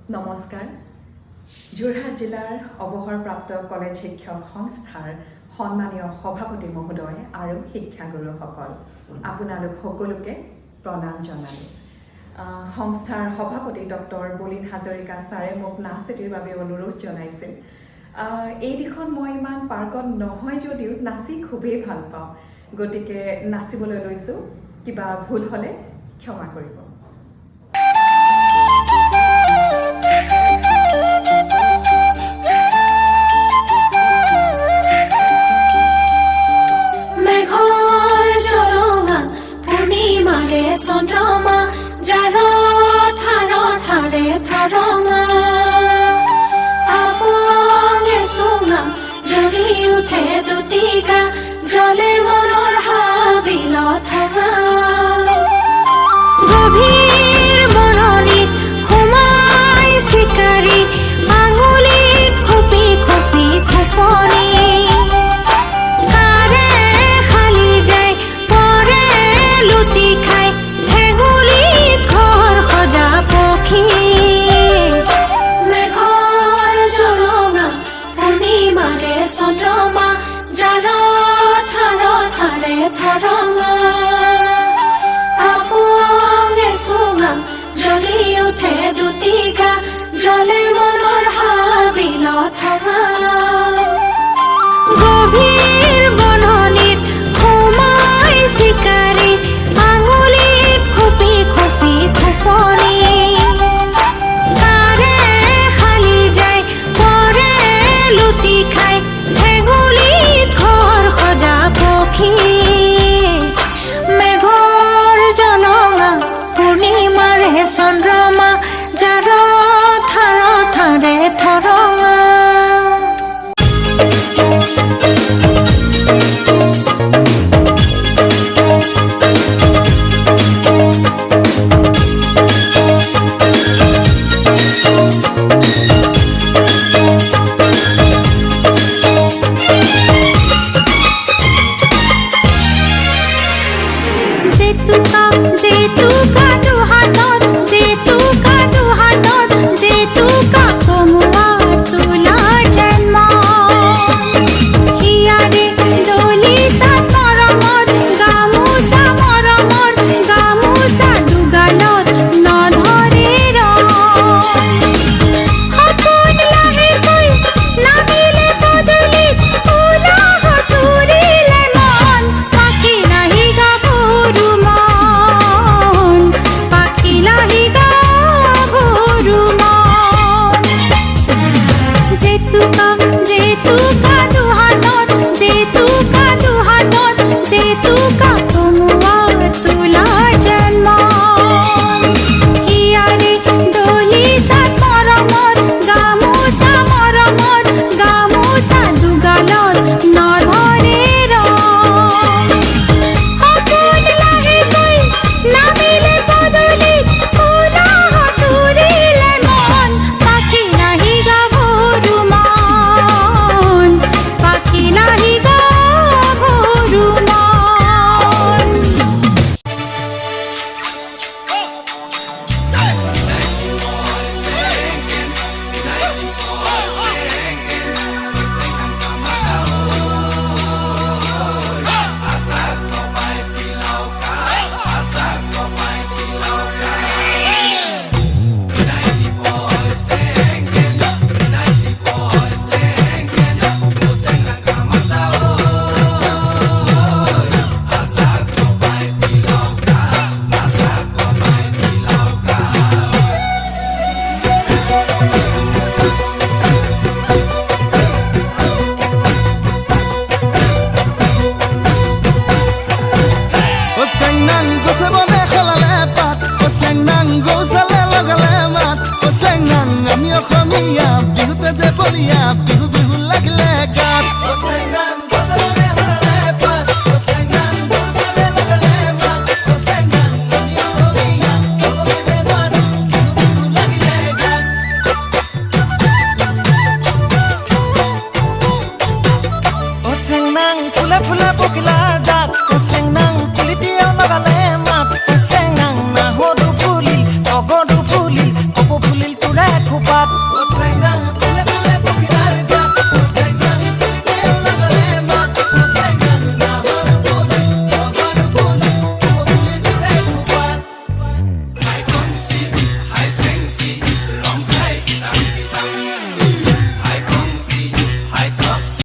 নমস্কাৰ যোৰহাট জিলাৰ অৱসৰপ্ৰাপ্ত কলেজ শিক্ষক সংস্থাৰ সন্মানীয় সভাপতি মহোদয় আৰু শিক্ষাগুৰুসকল আপোনালোক সকলোকে প্ৰণাম জনালো সংস্থাৰ সভাপতি ডক্টৰ বলিন হাজৰিকা ছাৰে মোক নাচ এটিৰ বাবে অনুৰোধ জনাইছিল এই দিখন মই ইমান পাৰ্কত নহয় যদিও নাচি খুবেই ভাল পাওঁ গতিকে নাচিবলৈ লৈছো কিবা ভুল হলে ক্ষমা কৰিব চন্দ্ৰমা যাৰ থাৰে থাৰঙা আপঙে চুঙা জ্বলি উঠে দুটিকা জ্বলে মনৰ হাবিল ঠেঙা গভীৰ মৰণিত সোমাই চিকাৰী আঙুলিত খুপি খুপি খুপনি চন্দ্ৰমা যাৰ থাৰে থাৰঙা আপঙে চুঙা জ্বলি উঠে দুটিকা জ্বলে